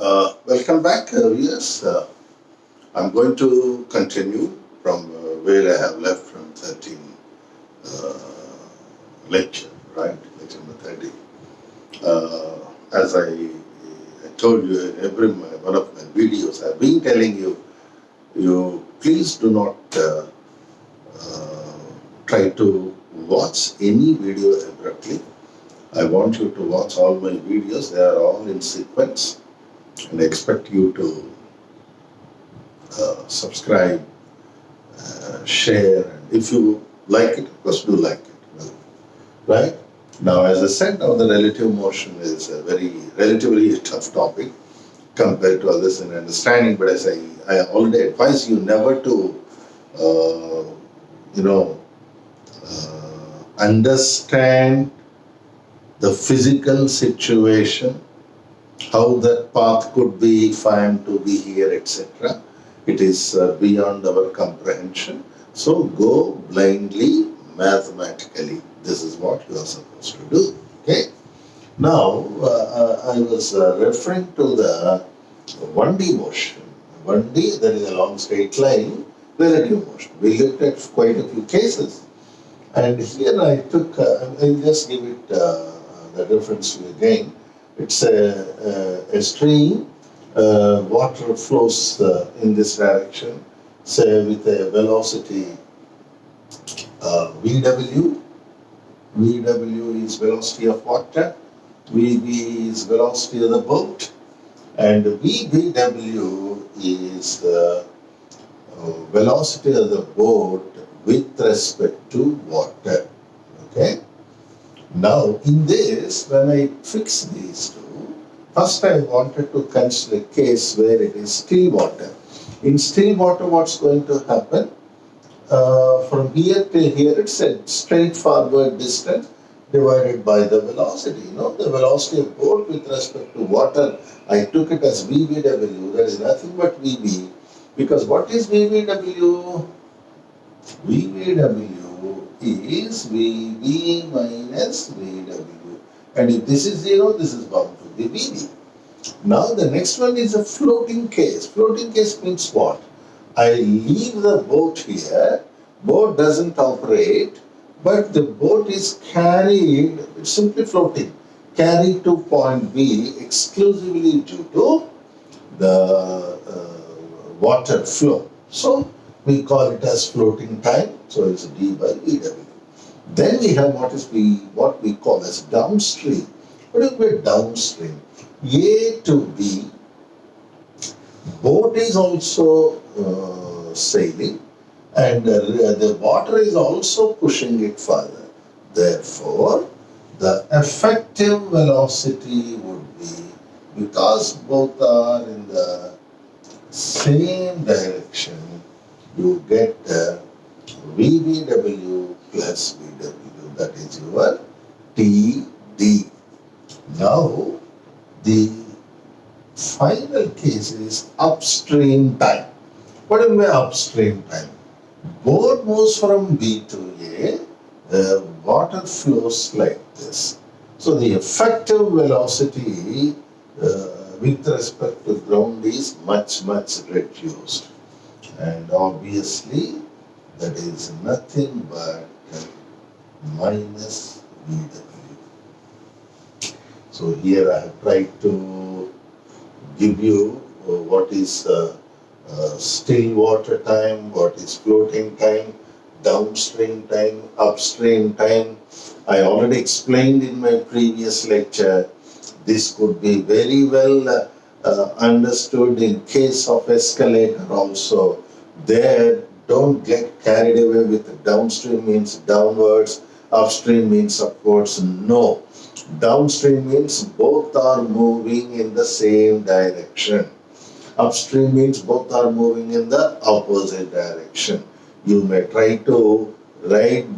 Welcome back, viewers. I'm going to continue from where I have left from 13 uh, lecture, right? Lecture number 30. As I told you in every one of my videos, I've been telling you, you please do not uh, try to watch any video abruptly. I want you to watch all my videos. They are all in sequence, and I expect you to subscribe, share, and if you like it, of course, do like it, right? Now, as I said, now the relative motion is a very relatively tough topic compared to others in understanding. But as I already advise you never to, uh, you know, understand the physical situation, how that path could be if I am to be here, etc. It is beyond our comprehension. So go blindly mathematically. This is what you are supposed to do. Okay. Now I was referring to the 1D motion. 1D, that is a long straight line, relative motion. We looked at quite a few cases. And here I took, I'll just give it the reference to you again. It's a stream, water flows in this direction, say with a velocity VW. VW is velocity of water, VB is velocity of the boat, and VBW is the velocity of the boat with respect to water. Okay. Now, in this, when I fix these two, first I wanted to consider a case where it is still water. In still water, what's going to happen? From here to here, it's a straightforward distance divided by the velocity. You know, the velocity of boat with respect to water, I took it as VBW. That is nothing but VB. Because what is VBW? VBW is VB minus VW. And if this is 0, this is bound to be VB. Now the next one is a floating case. Floating case means what? I leave the boat here, boat doesn't operate, but the boat is carried, it's simply floating, carried to point B exclusively due to the water flow. So we call it as floating time, so it's d by VW. Then we have what we call as downstream. What is mean downstream? A to B, boat is also sailing, and the water is also pushing it further. Therefore, the effective velocity would be, because both are in the same direction, you get VBW plus VW, that is your TD. Now, the final case is upstream time. What do you mean upstream time? Boat moves from B to A, the water flows like this. So the effective velocity with respect to ground is much reduced. And obviously, that is nothing but minus VW. So here I have tried to give you what is still water time, what is floating time, downstream time, upstream time. I already explained in my previous lecture. This could be very well understood in case of escalator also. There, don't get carried away with downstream means downwards, upstream means upwards. No. Downstream means both are moving in the same direction. Upstream means both are moving in the opposite direction. You may try to climb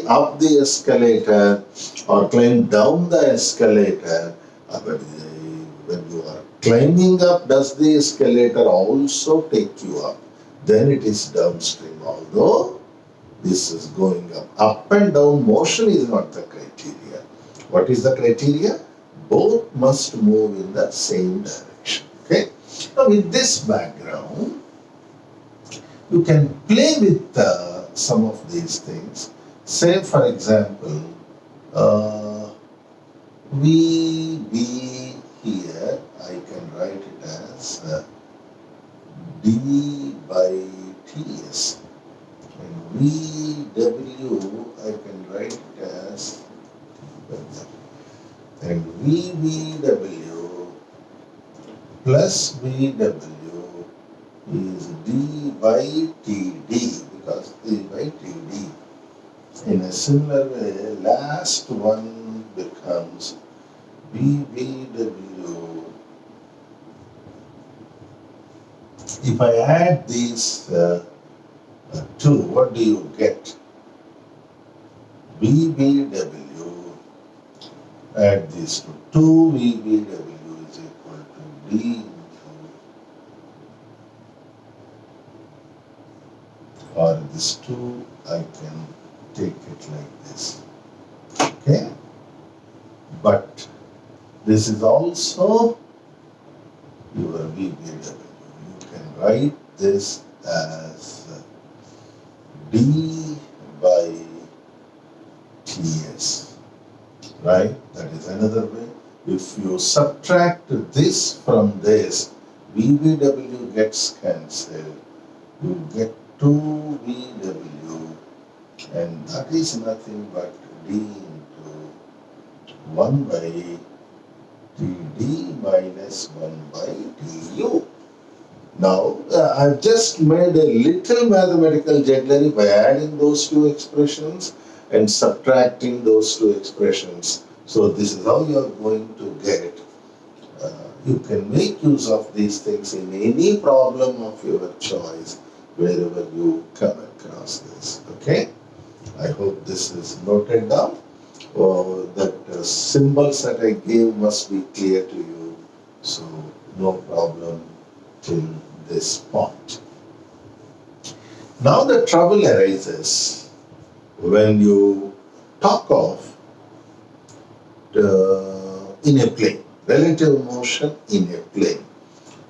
up the escalator or climb down the escalator, but when you are climbing up, does the escalator also take you up? Then it is downstream. Although this is going up. Up and down motion is not the criteria. What is the criteria? both must move in the same direction. Okay. Now with this background, you can play with some of these things. Say for example, uh, VB here, I can write it as d by ts. And VW, I can write it as, and VBW plus VW is d by td, because d by td. In a similar way, last one becomes VBW. If I add these two, what do you get? VBW, add these two. 2 VBW is equal to D into, or this 2, I can take it like this. Okay? But this is also your VBW. You can write this as D by TS, right? That is another way. If you subtract this from this, VBW gets cancelled. You get 2 VW, and that is nothing but D into 1 by TD minus 1 by TU. Now, I've just made a little mathematical jugglery by adding those two expressions and subtracting those two expressions. So this is how you are going to get. You can make use of these things in any problem of your choice, wherever you come across this. Okay? I hope this is noted down. That symbols that I gave must be clear to you. So no problem till this point. Now the trouble arises when you talk of in a plane, relative motion in a plane.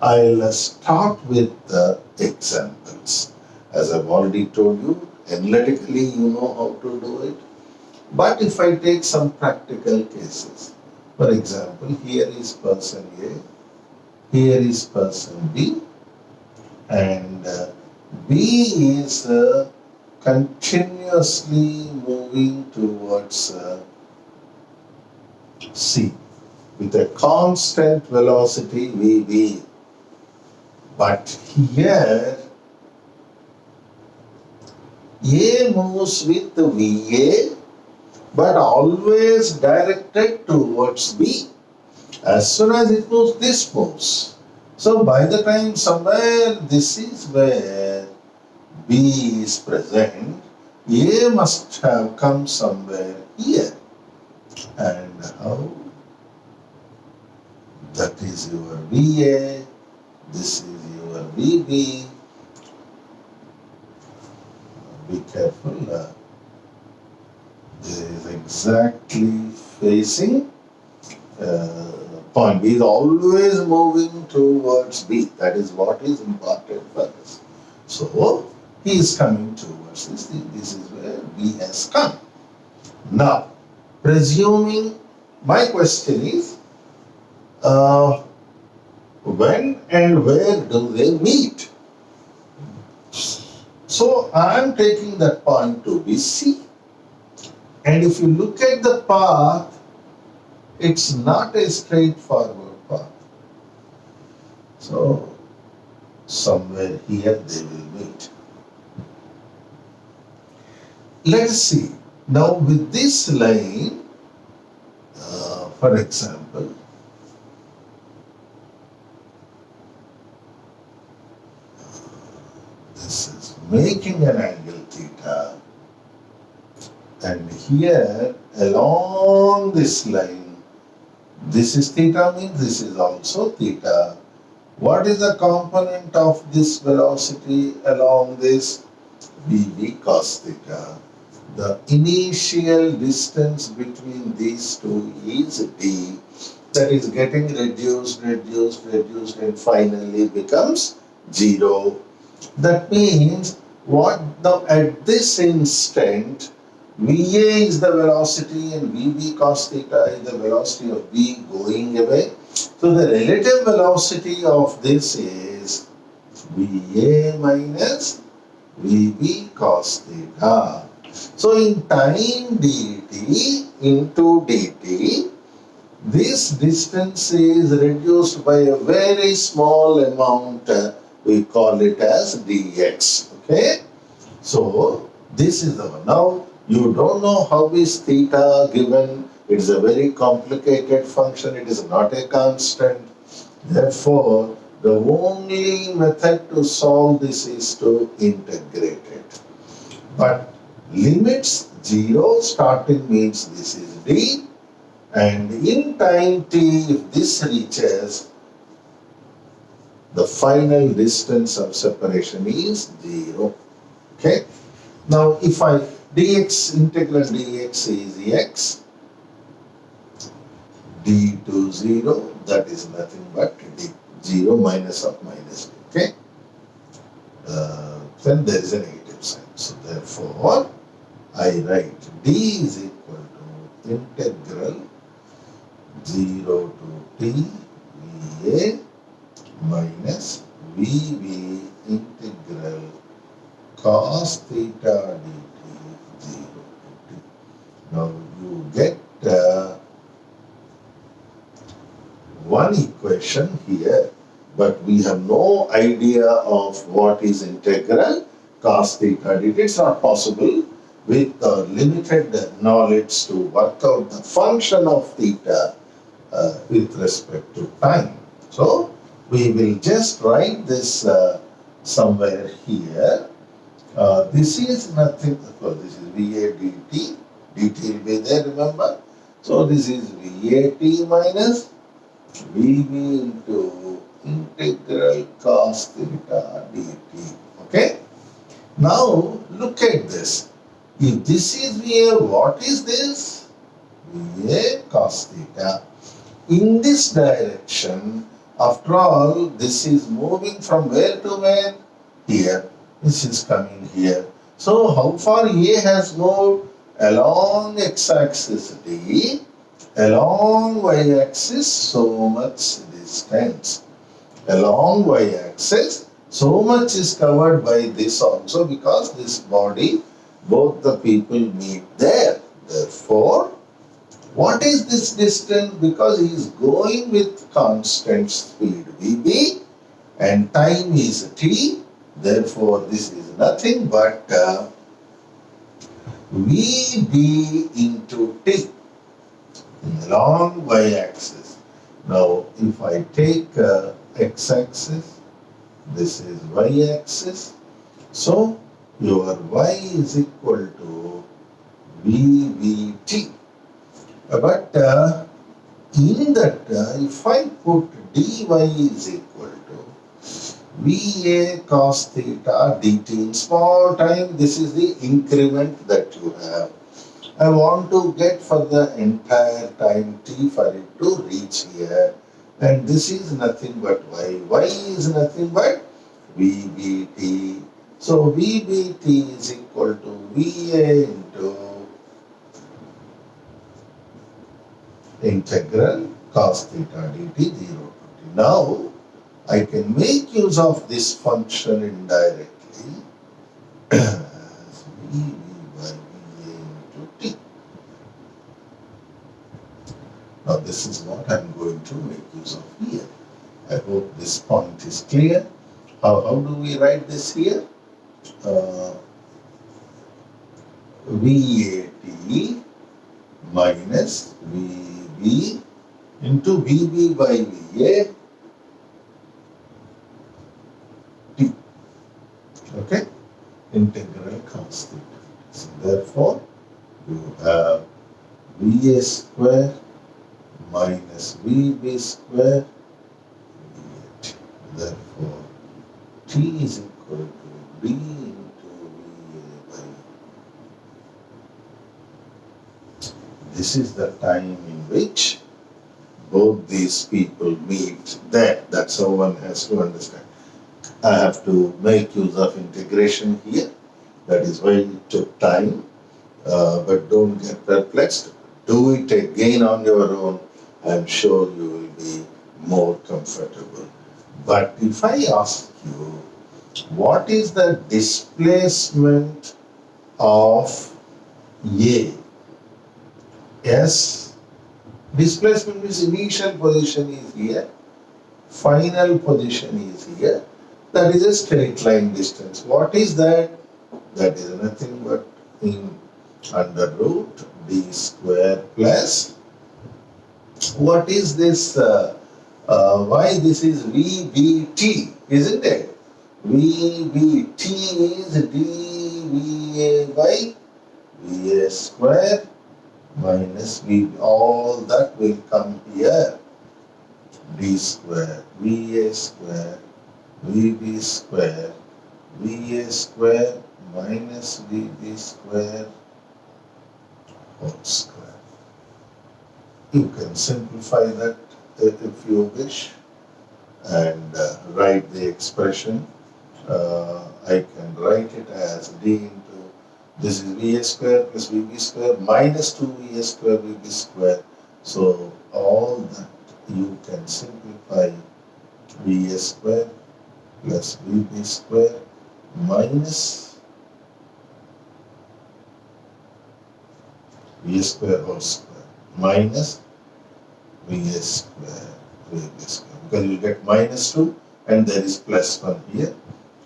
I'll start with the examples. As I've already told you, analytically you know how to do it. But if I take some practical cases, for example, here is person A, here is person B, and B is continuously moving towards C with a constant velocity VB. But here A moves with VA, but always directed towards B. As soon as it moves, this moves. So by the time somewhere this is where B is present, A must have come somewhere here. And how? That is your VA, this is your VB. Be careful. This is exactly facing point. B is always moving towards B. That is what is important for us. So he is coming towards this. This is where B has come. Now, presuming, my question is, when and where do they meet? So I am taking that point to be C. And if you look at the path, it's not a straightforward path. So somewhere here they will meet. Let's see. Now with this line, for example, this is making an angle theta, and here along this line, this is theta, means this is also theta. What is the component of this velocity along this? VB cos theta. The initial distance between these two is d, that is getting reduced and finally becomes 0. That means what now at this instant VA is the velocity and VB cos theta is the velocity of V going away. So the relative velocity of this is VA minus VB cos theta. So in time dt into dt, this distance is reduced by a very small amount. We call it as dx. Okay. So this is the one. Now you don't know how is theta given. It is a very complicated function. It is not a constant. Therefore, the only method to solve this is to integrate it. But limits 0 starting means this is d, and in time t, if this reaches, the final distance of separation is 0. Okay. Now if I dx, integral dx is x, d to 0, that is nothing but d, 0 minus of minus d. Okay. Then there is a negative sign. So therefore, I write d is equal to integral 0 to t VA minus VB integral cos theta dt 0 to t. Now you get one equation here, but we have no idea of what is integral cos theta dt. It's not possible with limited knowledge to work out the function of theta with respect to time. So we will just write this somewhere here. This is nothing, this is VA dt, dt will be there, remember. So this is VAT minus VB into integral cos theta dt. Okay. Now look at this. If this is VA, what is this? VA cos theta. In this direction, after all, this is moving from where to where? Here. This is coming here. So how far A has moved? Along x-axis D, along y-axis so much distance. Along y-axis so much is covered by this also, because this body, both the people meet there. Therefore, what is this distance? Because he is going with constant speed VB and time is t. Therefore, this is nothing but VB into t along y-axis. Now, if I take x-axis, this is y-axis. So, your y is equal to VBT. But in that, if I put dy is equal to VA cos theta dt in small time, this is the increment that you have. I want to get for the entire time t for it to reach here. And this is nothing but y. Y is nothing but VBT. So VBT is equal to VA into integral cos theta dt 0 to t. Now, I can make use of this function indirectly as VB by VA into t. Now, this is what I am going to make use of here. I hope this point is clear. How do we write this here? VAT minus VB into VB by VA t. Okay? Integral cos theta. So therefore, you have VA square minus VB square VA. Therefore, t is equal to d into VA by. This is the time in which both these people meet, then that's how one has to understand. I have to make use of integration here. That is why it took time. But don't get perplexed. Do it again on your own. I'm sure you will be more comfortable. But if I ask you, what is the displacement of A? S, displacement means initial position is here, final position is here. That is a straight line distance. What is that? That is nothing but in under root d square plus, what is this? Why this is VBT, isn't it? VBT is dVA by VA square minus V. All that will come here. D square, VA square, VB square, VA square minus VB square whole square. You can simplify that if you wish and write the expression. I can write it as d into, this is VA square plus VB square minus 2VA square VB square. So all that you can simplify VA square plus VB square minus VA square whole square minus VA square VB square, because you get minus 2 and there is plus 1 here,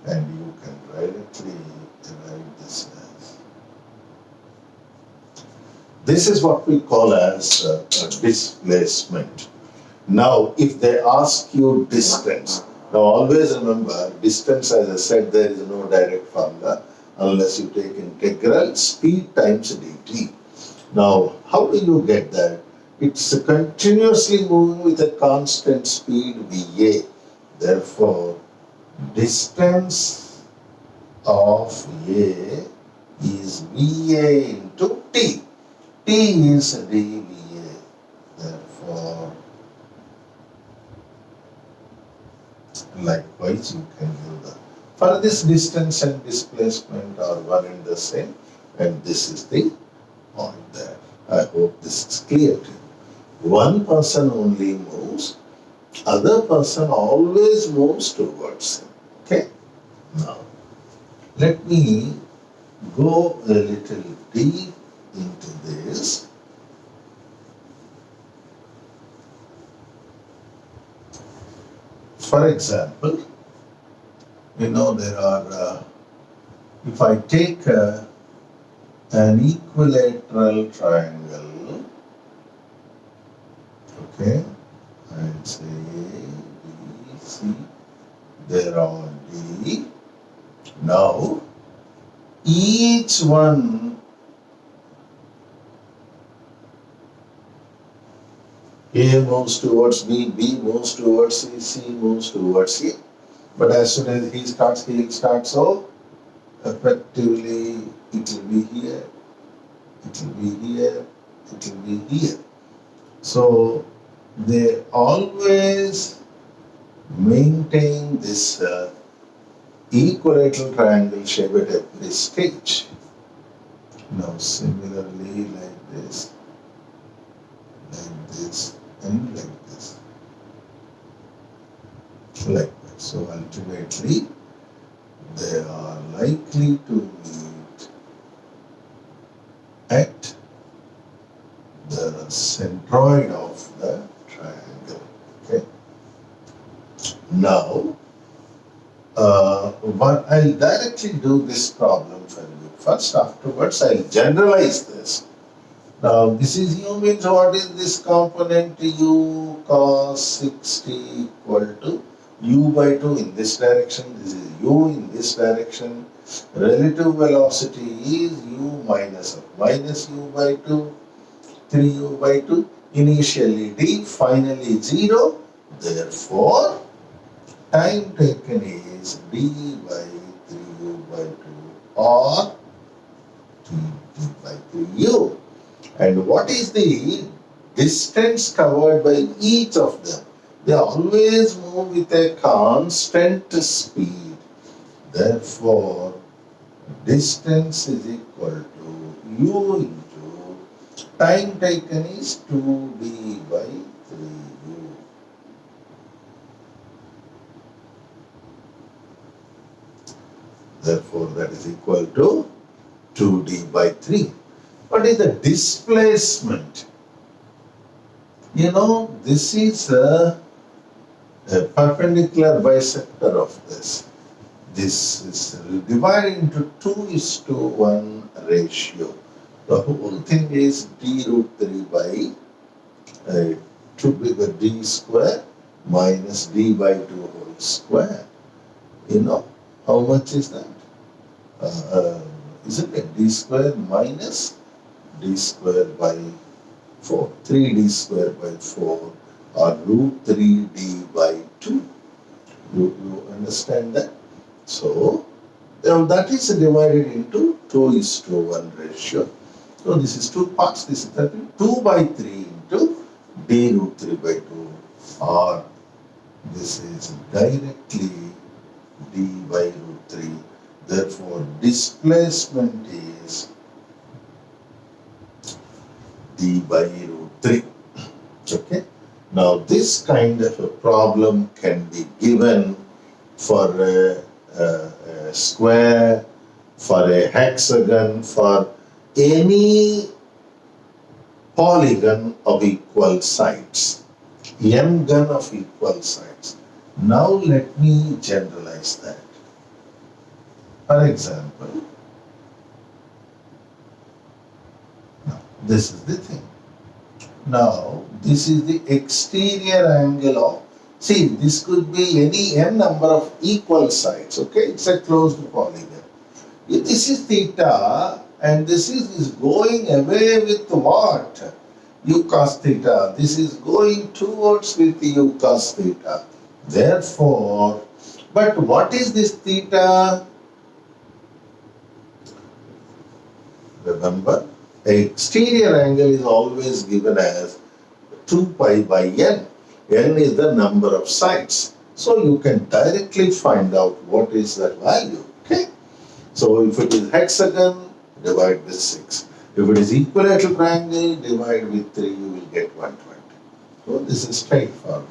and you can directly write this as, this is what we call as a displacement. Now if they ask you distance, now always remember distance, as I said, there is no direct formula unless you take integral speed times dt. Now how do you get that? It's continuously moving with a constant speed VA. Therefore, distance of A is VA into T. T is dVA. Therefore, likewise you can do that. For this, distance and displacement are one and the same, and this is the point there. I hope this is clear to you. One person only moves, other person always moves towards him. Okay? Now, let me go a little deep into this. For example, there are, if I take an equilateral triangle, okay, and say A, B, C, they're all D. Now, each one, A moves towards B, B moves towards C, C moves towards A. But as soon as he starts, he'll start, so effectively it will be here, it will be here, it will be here. So they always maintain this equilateral triangle shape at every stage. Now similarly like this, and like this. Like that. So ultimately they are likely to meet at the centroid of the triangle. Okay. Now, but I'll directly do this problem for you. First, afterwards, I'll generalize this. Now, this is u means what is this component u cos 60 equal to u by 2 in this direction. This is u in this direction. Relative velocity is u minus u by 2. 3u by 2, initially d, finally 0, therefore time taken is d by 3u by 2 or d by 3u. And what is the distance covered by each of them. They always move with a constant speed. Therefore, distance is equal to u into time taken is 2d by 3u. Therefore, that is equal to 2d by 3. What is the displacement? You know, this is a perpendicular bisector of this. This is divided into 2:1 ratio. The whole thing is d root 3 by 2 bigger d square minus d by 2 whole square. You know, how much is that? Isn't it d square minus d square by 4, 3d square by 4 or root 3d by 2. You understand that? So, that is divided into 2:1 ratio. So, this is 2 parts. This is 2 by 3 into d root 3 by 2 or this is directly d by root 3. Therefore, displacement is d by root 3. Okay. Now, this kind of a problem can be given for a square, for a hexagon, for any polygon of equal sides, n-gon of equal sides. Now, let me generalize that. For example, this is the thing. Now, this is the exterior angle of, see, this could be any n number of equal sides, okay? It's a closed polygon. If this is theta, and this is going away with what? U cos theta. This is going towards with u cos theta. Therefore, but what is this theta? Remember, exterior angle is always given as 2 pi by n. N is the number of sides. So you can directly find out what is that value. Okay. So if it is hexagon, divide with 6. If it is equilateral triangle, divide with 3, you will get 120. So this is straightforward.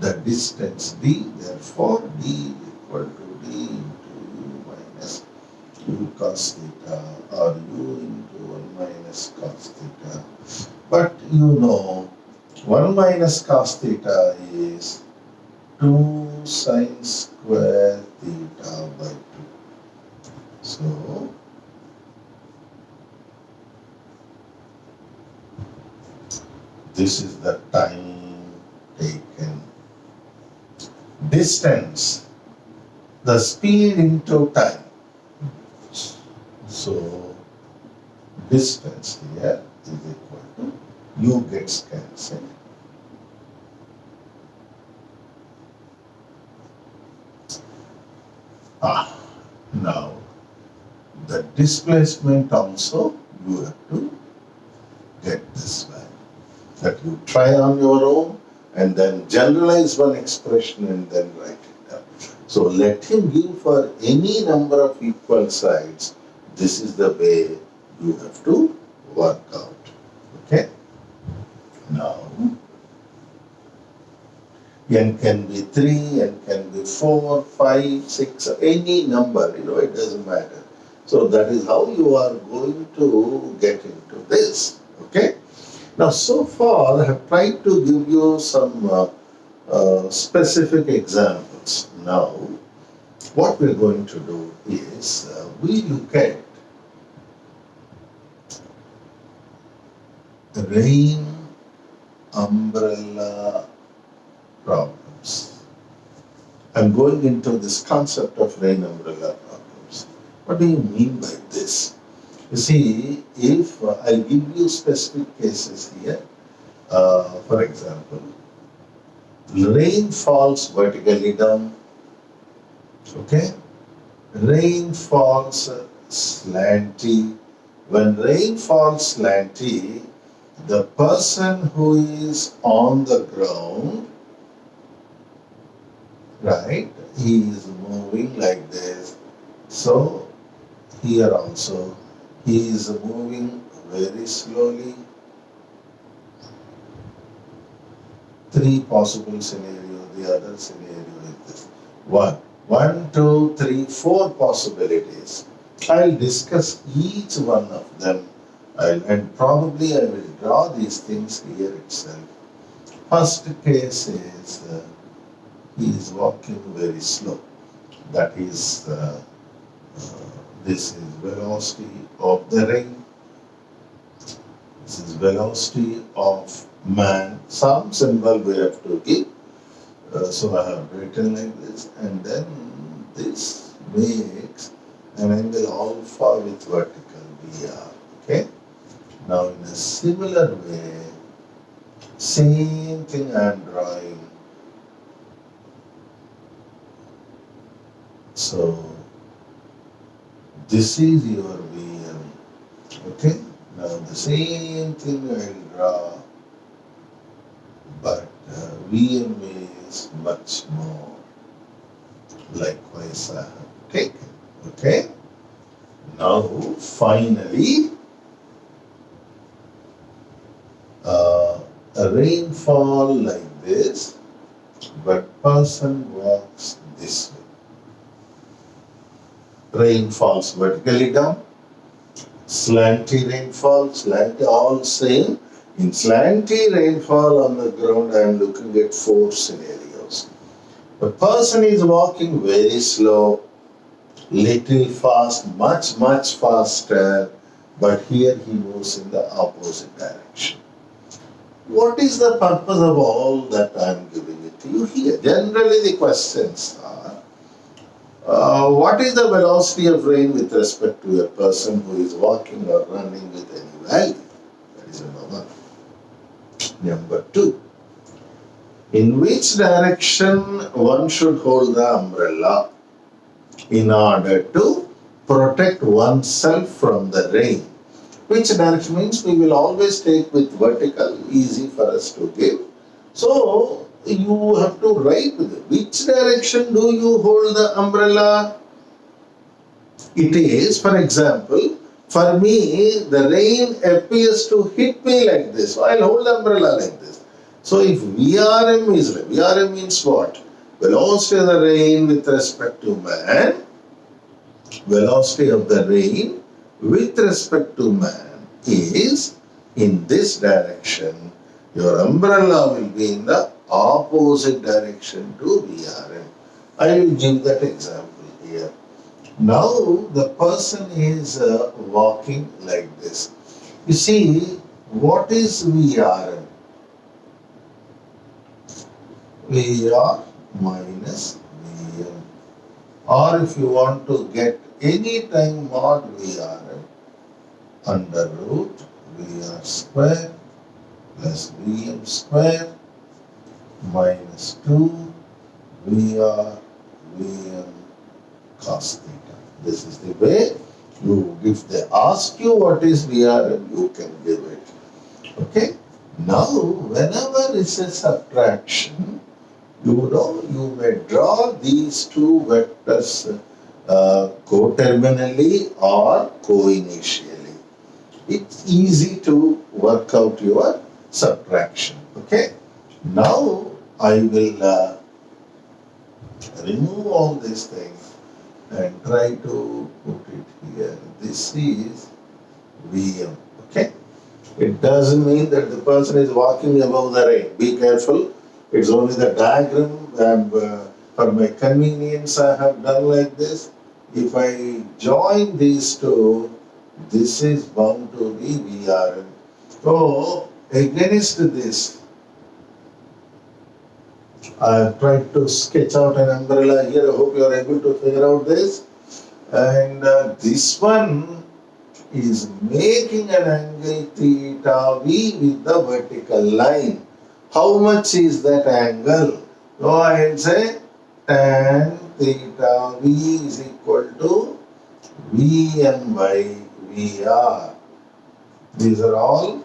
The distance d, therefore d is equal to d into u minus u cos theta or u into 1 minus cos theta. But you know, 1 minus cos theta is 2 sine square theta by 2. So, this is the time taken. Distance, the speed into time. So, distance here is equal to u gets cancelled. Now the displacement also you have to get this value. That you try on your own and then generalize one expression and then write it down. So let him give for any number of equal sides. This is the way you have to work out. Okay? Now, n can be 3, n can be 4, 5, 6, any number, it doesn't matter. So that is how you are going to get into this. Okay? Now, so far I have tried to give you some specific examples. Now, what we are going to do is we look at the rain umbrella problems. I'm going into this concept of rain umbrella problems. What do you mean by this? You see, if I give you specific cases here, for example, rain falls vertically down, okay? Rain falls slanty. When rain falls slanty, the person who is on the ground, right, he is moving like this. So here also he is moving very slowly. Three possible scenarios. The other scenario is this. One, two, three, four possibilities. I'll discuss each one of them, and probably I will draw these things here itself. First case is he is walking very slow. That is, this is velocity of the ring. This is velocity of man. Some symbol we have to give. So I have written like this, and then this makes an angle alpha with vertical VR. Okay. Now in a similar way, same thing I am drawing. So this is your VM. Okay. Now the same thing I will draw, but VM is much more. Likewise I have taken. Okay. Now finally, a rainfall like this, but person walks this way. Rain falls vertically down. Slanty rainfall, slanty, all same. In slanty rainfall on the ground, I am looking at four scenarios. The person is walking very slow, little fast, much faster, but here he moves in the opposite direction. What is the purpose of all that I am giving it to you here? Generally the questions are, what is the velocity of rain with respect to a person who is walking or running with any value? That is number one. Number two, in which direction one should hold the umbrella in order to protect oneself from the rain? Which direction means we will always take with vertical, easy for us to give. So you have to write with it. Which direction do you hold the umbrella? It is, for example, for me, the rain appears to hit me like this. So I'll hold the umbrella like this. So if VRM is, VRM means what? Velocity of the rain with respect to man. Velocity of the rain with respect to man is in this direction. Your umbrella will be in the opposite direction to VRM. I will give that example here. Now the person is walking like this. You see, what is VRM? VR minus VM. Or if you want to get any time mod VRM, under root VR square plus VM square minus 2 VR VM cos theta. This is the way you, if they ask you what is VRM, you can give it. Okay. Now, whenever it's a subtraction, you may draw these two vectors coterminally or co-initially. It's easy to work out your subtraction. Okay. Now I will remove all these things and try to put it here. This is VM. Okay. It doesn't mean that the person is walking above the rain. Be careful. It's only the diagram, and for my convenience I have done like this. If I join these two, this is bound to be VRM. So against this, I have tried to sketch out an umbrella here. I hope you are able to figure out this. And this one is making an angle theta V with the vertical line. How much is that angle? So I will say tan theta V is equal to Vm by Vr. These are all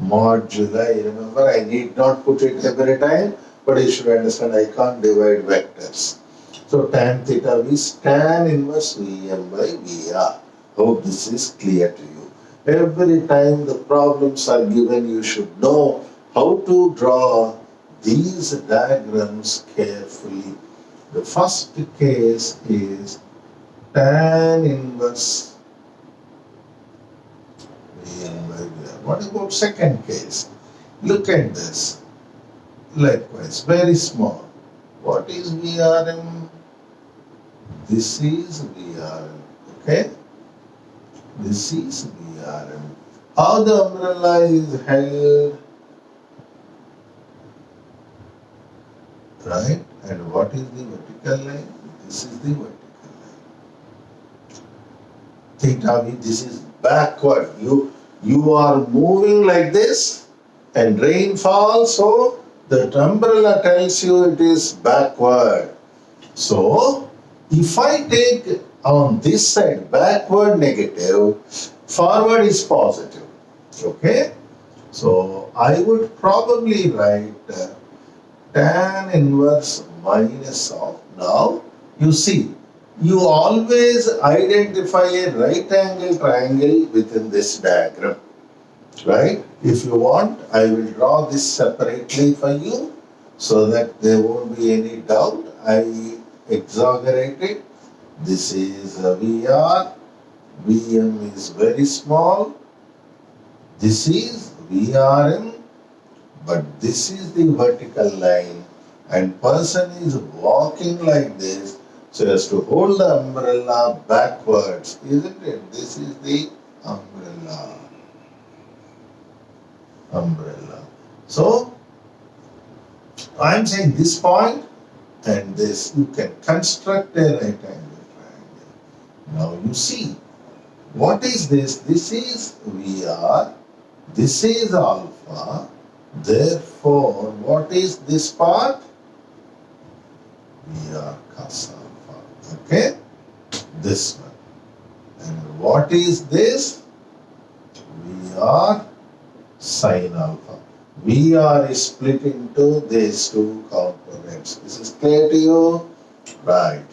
moduli. Remember, I need not put it every time, but you should understand I can't divide vectors. So tan theta is tan inverse Vm by Vr. Hope this is clear to you. Every time the problems are given, you should know how to draw these diagrams carefully. The first case is tan inverse Vm by Vr. What about second case? Look at this. Likewise, very small. What is Vrm? This is Vrm. Okay? This is Vrm. How the umbrella is held, right? And what is the vertical line? This is the vertical line. Theta V, this is backward. You are moving like this and rain falls, so the umbrella tells you it is backward. So, if I take on this side backward negative, forward is positive. Okay? So, I would probably write tan inverse minus of. Now, you see, you always identify a right angle triangle within this diagram. Right? If you want, I will draw this separately for you so that there won't be any doubt. I exaggerate it. This is a VR. Vm is very small. This is Vrm, but this is the vertical line, and person is walking like this so as to hold the umbrella backwards, isn't it? This is the umbrella. So, I am saying this point and this, you can construct a right angle triangle. Now you see, what is this? This is VR, this is alpha, therefore, what is this part? VR cos alpha, okay? This one. And what is this? VR sin alpha. VR is split into these two components. This is clear to you? Right.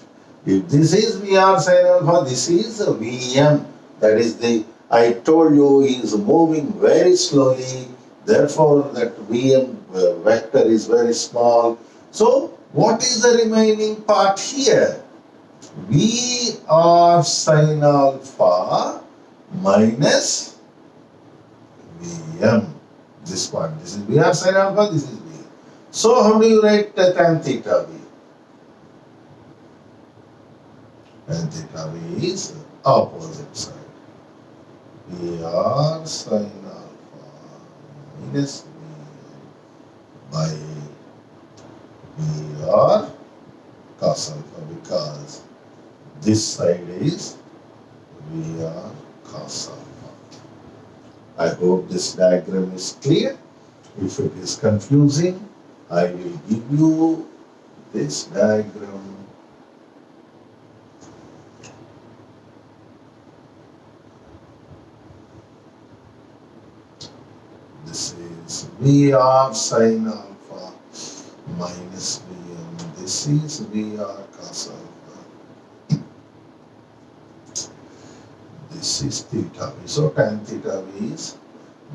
If this is VR sin alpha, this is Vm. That is I told you he is moving very slowly. Therefore, that Vm vector is very small. So, what is the remaining part here? VR sin alpha minus Vm. This part. This is VR sin alpha, this is V. So, how do you write tan theta V? Tan theta V is opposite side. VR sin alpha minus Vm by VR cos alpha, because this side is VR cos alpha. I hope this diagram is clear. If it is confusing, I will give you this diagram. This is VR sin alpha minus Vm. This is VR cos alpha. This is theta V. So tan theta V is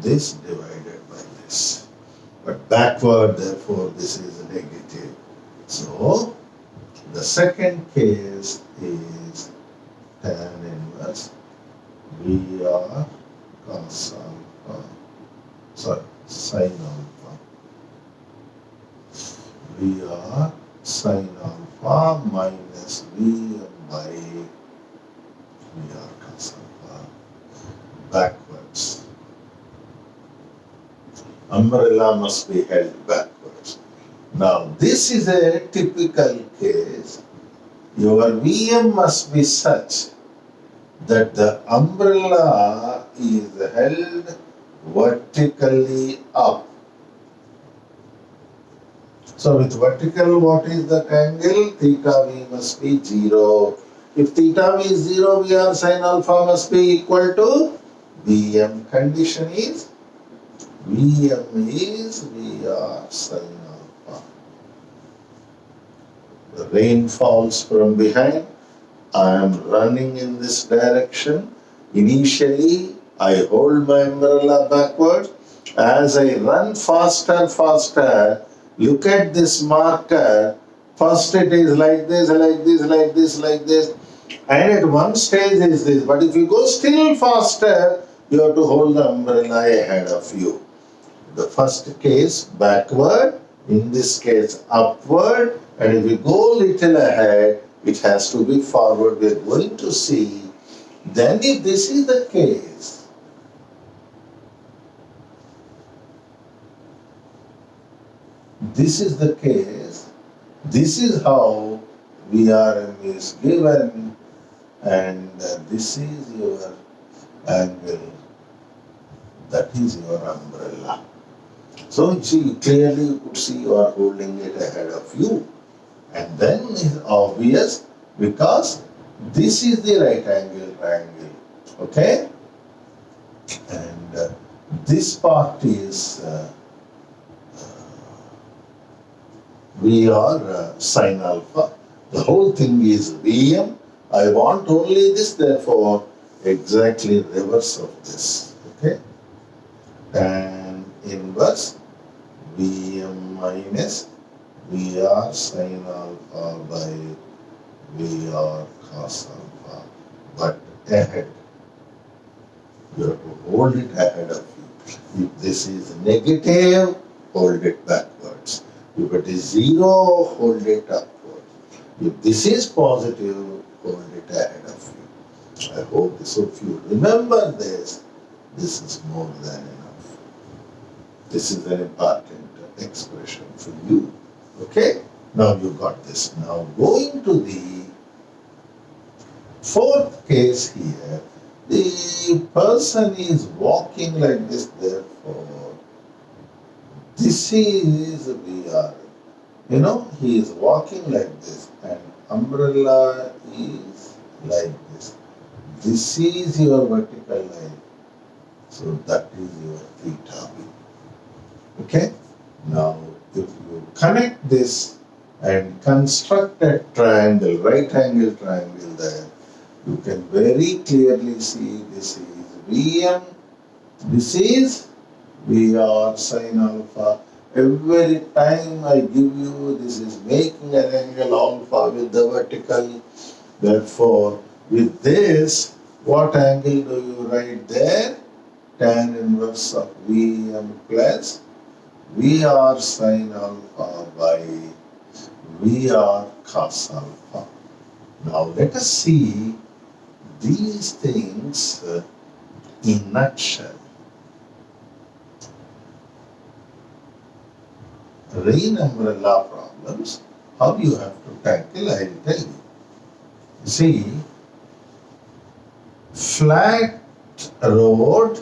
this divided by this. But backward, therefore, this is negative. So the second case is tan inverse VR cos alpha. Sorry, sin alpha. VR sin alpha minus Vm by VR cos alpha backwards. Umbrella must be held backwards. Now, this is a typical case. Your Vm must be such that the umbrella is held vertically up. So, with vertical, what is that angle? Theta V must be 0. If theta V is 0, VR sin alpha must be equal to Vm. Condition is Vm is Vr sin alpha. The rain falls from behind. I am running in this direction. Initially, I hold my umbrella backward. As I run faster, look at this marker. First it is like this, like this, like this, like this. And at one stage is this. But if you go still faster, you have to hold the umbrella ahead of you. The first case backward, in this case upward, and if we go little ahead, it has to be forward. We are going to see. Then if this is the case, this is the case, this is how VRM is given, and this is your angle, that is your umbrella. So you see, clearly you could see you are holding it ahead of you. And then it's obvious because this is the right angle triangle. Okay? And this part is we are sin alpha. The whole thing is Vm. I want only this, therefore exactly reverse of this. Okay? Tan inverse Vm minus Vr sin alpha by Vr cos alpha. But ahead. You have to hold it ahead of you. If this is negative, hold it backwards. If it is zero, hold it upward. If this is positive, hold it ahead of you. I hope so. If you remember this, this is more than enough. This is an important expression for you. Okay? Now you got this. Now going to the fourth case here, the person is walking like this, therefore, this is VR. You know, he is walking like this, and umbrella is like this. This is your vertical line. So that is your theta. Okay? Now, if you connect this and construct a triangle, right angle triangle there, you can very clearly see this is Vm, this is Vr sin alpha. Every time I give you, this is making an angle alpha with the vertical. Therefore, with this, what angle do you write there? Tan inverse of Vm plus Vr sin alpha by Vr cos alpha. Now let us see these things in nutshell. Rain umbrella problems, how you have to tackle, I will tell you. See, flat road,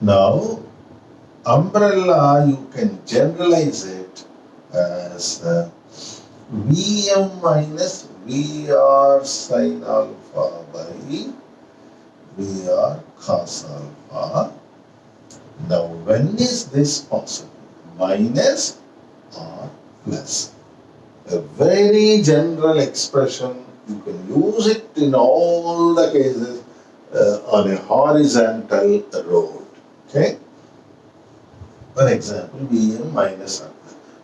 now umbrella you can generalize it as Vm minus Vr sin alpha by Vr cos alpha. Now, when is this possible? Minus or plus? A very general expression. You can use it in all the cases on a horizontal road. Okay? For example, Vm minus R.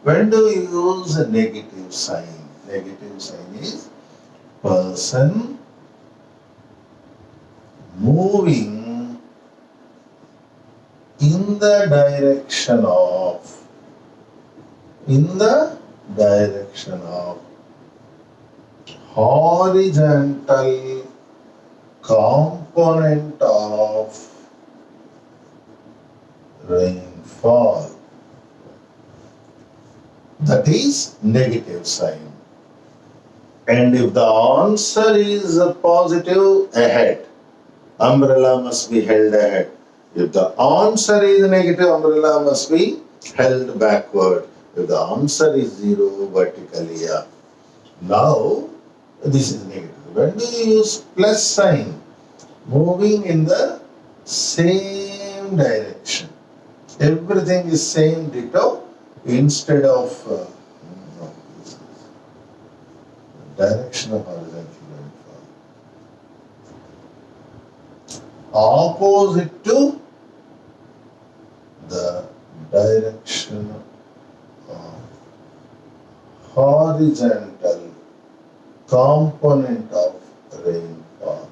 When do you use a negative sign? Negative sign is person moving in the direction of horizontal component of rainfall. That is negative sign. And if the answer is positive, ahead. Umbrella must be held ahead. If the answer is negative, umbrella must be held backward. If the answer is zero, vertically up. Now, this is negative. When do you use plus sign? Moving in the same same direction. Everything is same ditto instead of no, this is direction of horizontal rainfall. Opposite to the direction of horizontal component of rainfall.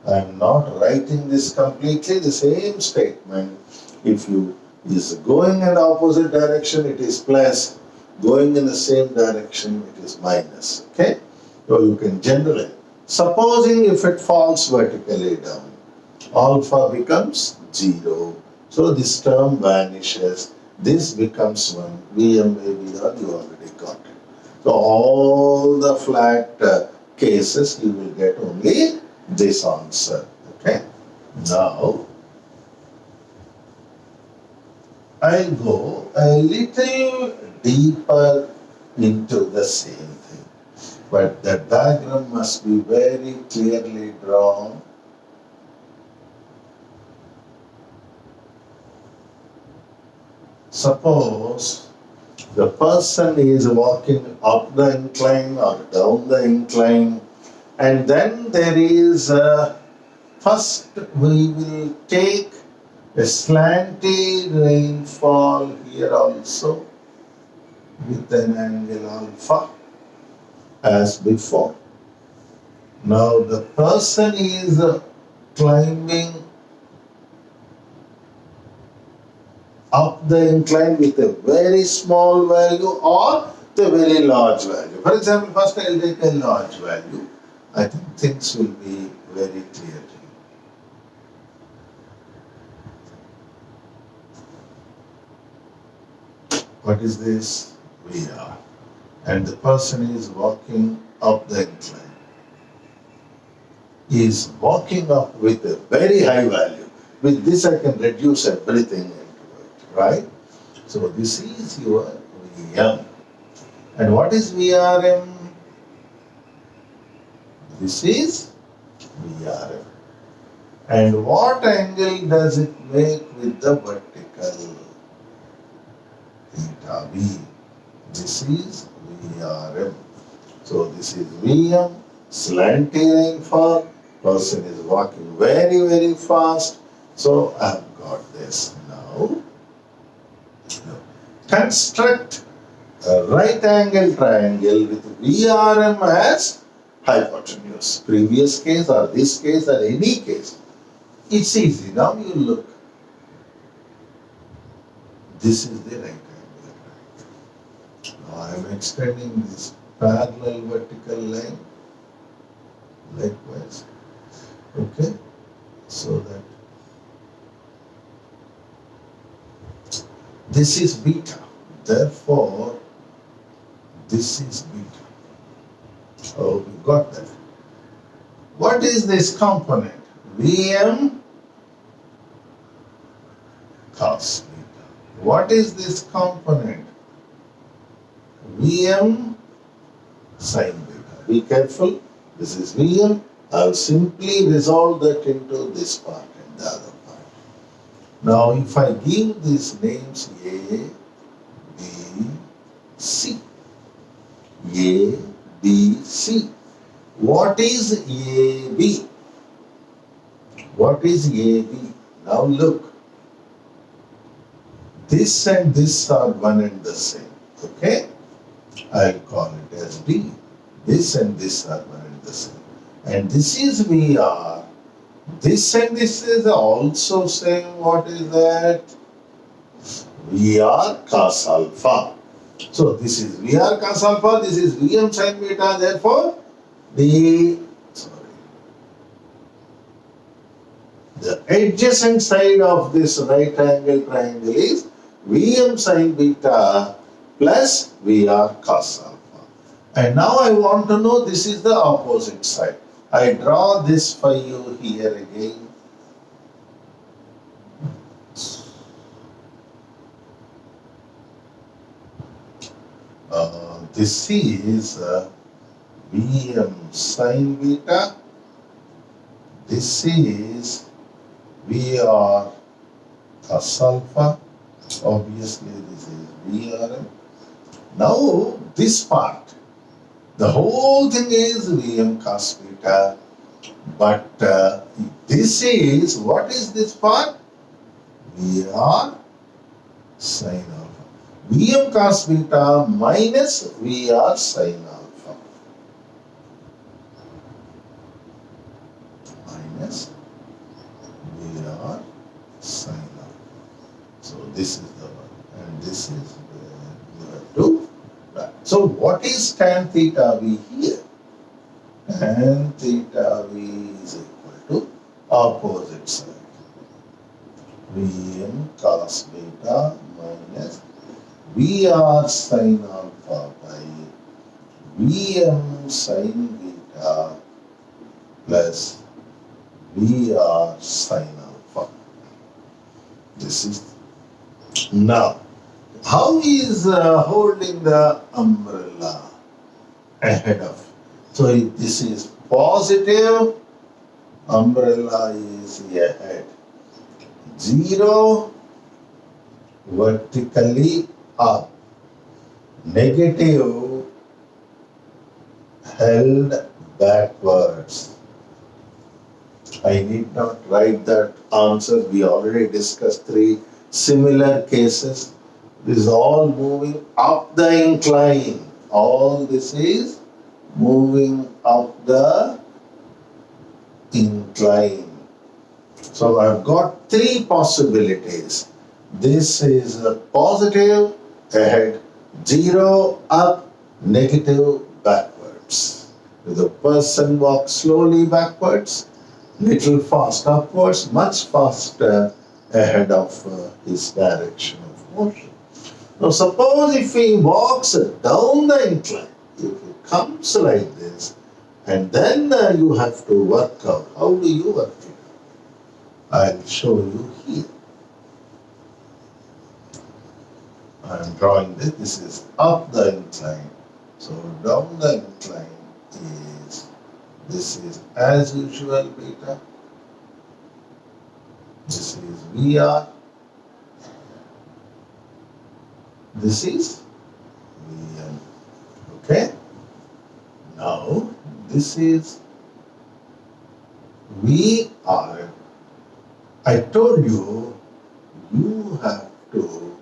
I am not writing this completely, the same statement. If you is going in the opposite direction, it is plus. Going in the same direction, it is minus. Okay? So you can generalize. Supposing if it falls vertically down, alpha becomes 0. So this term vanishes. This becomes 1. Vm may be or you already got it. So all the flat cases you will get only this answer. Okay. Now I go a little deeper into the same thing. But the diagram must be very clearly drawn. Suppose the person is walking up the incline or down the incline, and then there is first we will take a slanty rainfall here also with an angle alpha as before. Now the person is climbing up the incline with a very small value or the very large value. For example, first I will take a large value. I think things will be very clear to you. What is this? VR. And the person is walking up the incline. He is walking up with a very high value. With this I can reduce everything into it, right? So this is your VM. And what is VRM? This is VRM. And what angle does it make with the vertical? Theta V. This is VRM. So this is VM, slanty rainfall, person is walking very, very fast. So I have got this. Now, construct a right angle triangle with VRM as hypotenuse. Previous case or this case or any case. It's easy. Now you look. This is the right angle. Now I am extending this parallel vertical line likewise. Okay. So that this is beta. Therefore, this is beta. Oh, we got that. What is this component? Vm cos beta. What is this component? Vm sin beta. Be careful. This is Vm. I'll simply resolve that into this part and the other part. Now, if I give these names A, B, C. A, B, C. What is AB? What is AB? Now look. This and this are one and the same. Okay? I'll call it as D. This and this are one and the same. And this is VR. This and this is also same. What is that? VR cos alpha. So this is VR cos alpha, this is Vm sin beta, therefore the adjacent side of this right angle triangle is Vm sin beta plus VR cos alpha. And now I want to know this is the opposite side. I draw this for you here again. This is Vm sin beta. This is VR cos alpha. Obviously, this is VRM. Now, this part, the whole thing is Vm cos beta, but this is, what is this part? Vr sin alpha. Vm cos beta minus Vr sin alpha. Minus Vr sin alpha. So this is the one, and this is where you have to write. So what is tan theta v here? Tan theta v is equal to opposite side. Vm cos beta minus Vr sin alpha by Vm sin beta plus Vr sin alpha. This is now. How is holding the umbrella ahead of? So this is positive, umbrella is ahead. 0 vertically up. Negative held backwards. I need not write that answer. We already discussed 3 similar cases. This is all moving up the incline. All this is moving up the incline. So I've got 3 possibilities. This is a positive ahead, 0 up, negative backwards. If the person walks slowly backwards, little fast upwards, much faster ahead of his direction of motion. Now suppose if he walks down the incline, if he comes like this, and then you have to work out. How do you work it out? I'll show you here. I'm drawing this. This is up the incline. So down the incline is, this is as usual beta. This is VR. This is Vm. Okay? Now, this is VR. I told you, you have to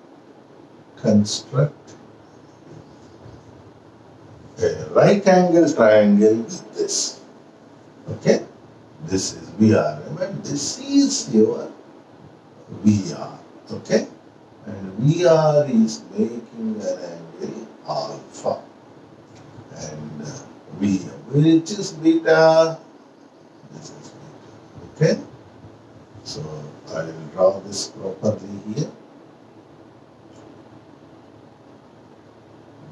construct a right angle triangle with this. Okay? This is VRM and this is your VR. Okay? And VR is making an angle alpha. And Vm, which is beta, this is beta. Okay? So I will draw this properly here.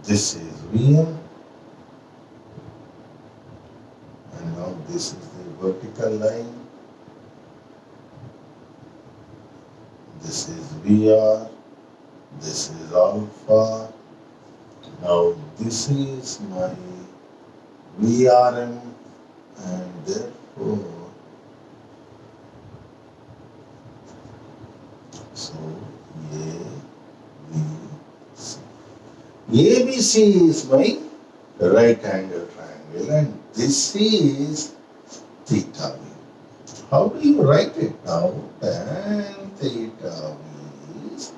This is Vm. And now this is the vertical line. This is VR. This is alpha. Now this is my VRM and therefore, so ABC. ABC is my right angle triangle and this is theta v. How do you write it now? Tan theta v is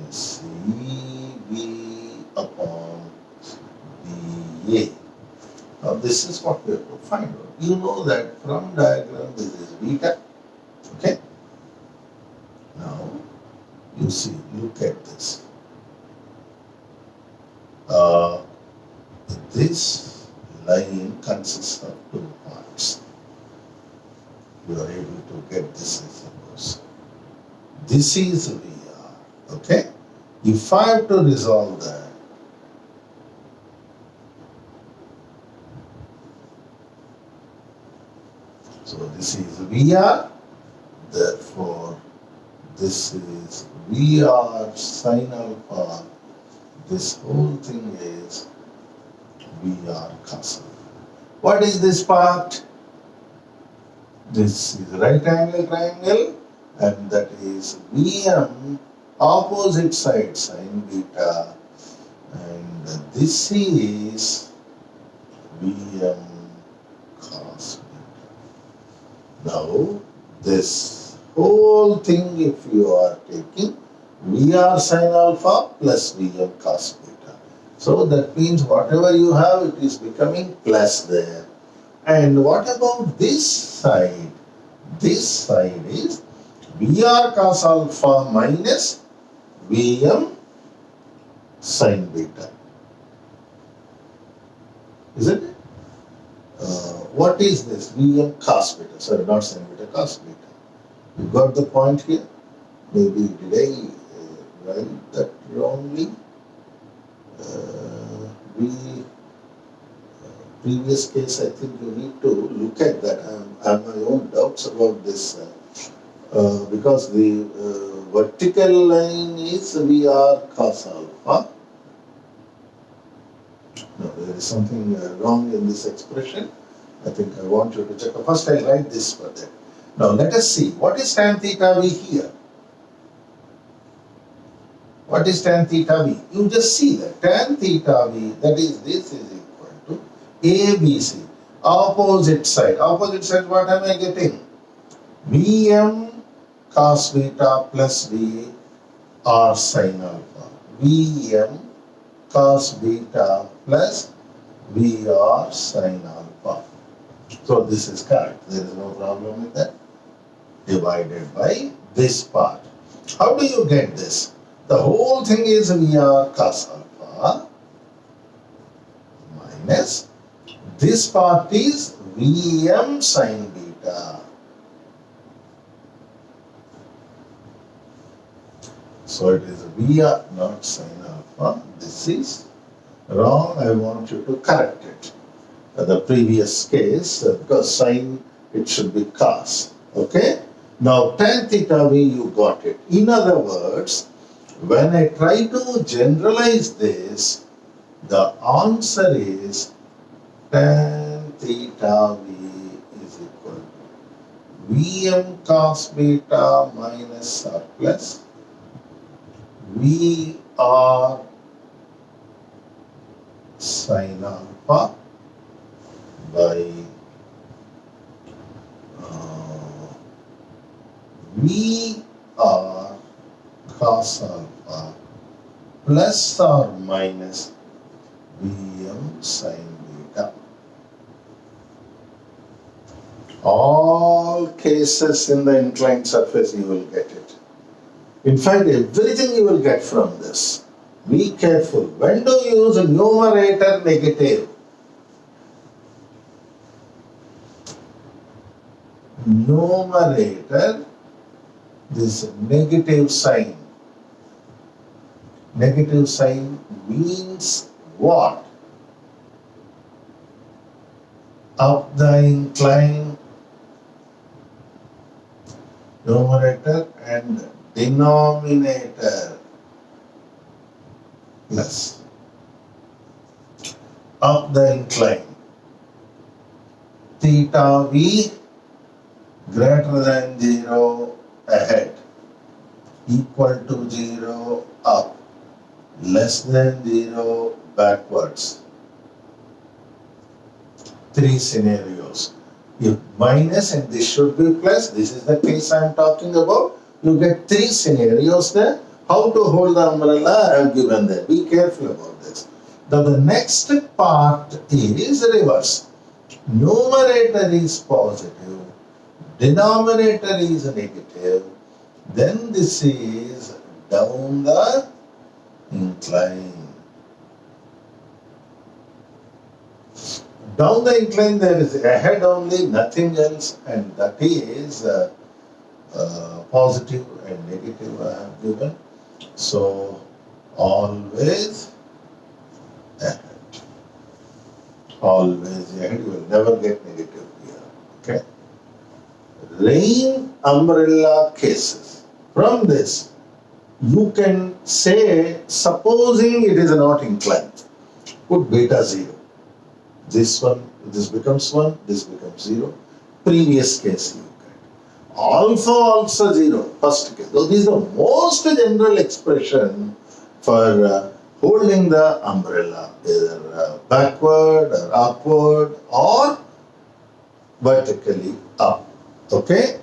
CV upon VA. Now this is what we have to find out. You know that from diagram this is beta. Okay? Now you see, look at this. This line consists of 2 parts. You are able to get this, I suppose. This is VR. Okay? If I have to resolve that, so this is VR, therefore this is VR sin alpha. This whole thing is VR cos alpha. What is this part? This is right angle triangle and that is Vm opposite side sine beta, and this is Vm cos beta. Now this whole thing, if you are taking Vr sin alpha plus Vm cos beta, so that means whatever you have, it is becoming plus there. And what about this side? This side is Vr cos alpha minus Vm sin beta. Isn't it? What is this? Vm cos beta. Sorry, not sin beta, cos beta. You got the point here? Maybe did I write that wrongly? Previous case, I think you need to look at that. I have my own doubts about this because the vertical line is Vr cos alpha. No, there is something wrong in this expression. I think I want you to check. First, I'll write this for that. Now, let us see. What is tan theta v here? What is tan theta v? You just see that. Tan theta v, that is, this is equal to ABC. Opposite side. Opposite side, what am I getting? Vm cos beta plus V r sin alpha. Vm cos beta plus Vr sin alpha. So this is correct. There is no problem with that. Divided by this part. How do you get this? The whole thing is Vr cos alpha minus this part is Vm sin beta. So it is Vr not sin alpha. This is wrong. I want you to correct it. The previous case, because sin, it should be cos. Okay? Now tan theta v, you got it. In other words, when I try to generalize this, the answer is tan theta v is equal to Vm cos beta minus r plus Vr sin alpha by Vr cos alpha plus or minus Vm sin beta. All cases in the inclined surface you will get it. In fact, everything you will get from this. Be careful. When do you use a numerator negative? Numerator, this negative sign. Negative sign means what? Up the incline, numerator, and denominator plus. Up the incline. Theta v greater than 0 ahead, equal to 0 up, less than 0 backwards. Three scenarios. If minus and this should be plus, this is the case I am talking about, you get three scenarios there. How to hold the umbrella, I have given there. Be careful about this. Now the next part is reverse. Numerator is positive, denominator is negative, then this is down the incline. Down the incline there is ahead only, nothing else, and that is positive and negative I have given. So always ahead. Always ahead, you will never get negative here. Okay? Rain umbrella cases. From this, you can say, supposing it is not inclined, put beta 0. This one, this becomes 1, this becomes 0. Previous case you get. alpha also 0, first case. So this is the most general expression for holding the umbrella, either backward or upward or vertically up. Okay?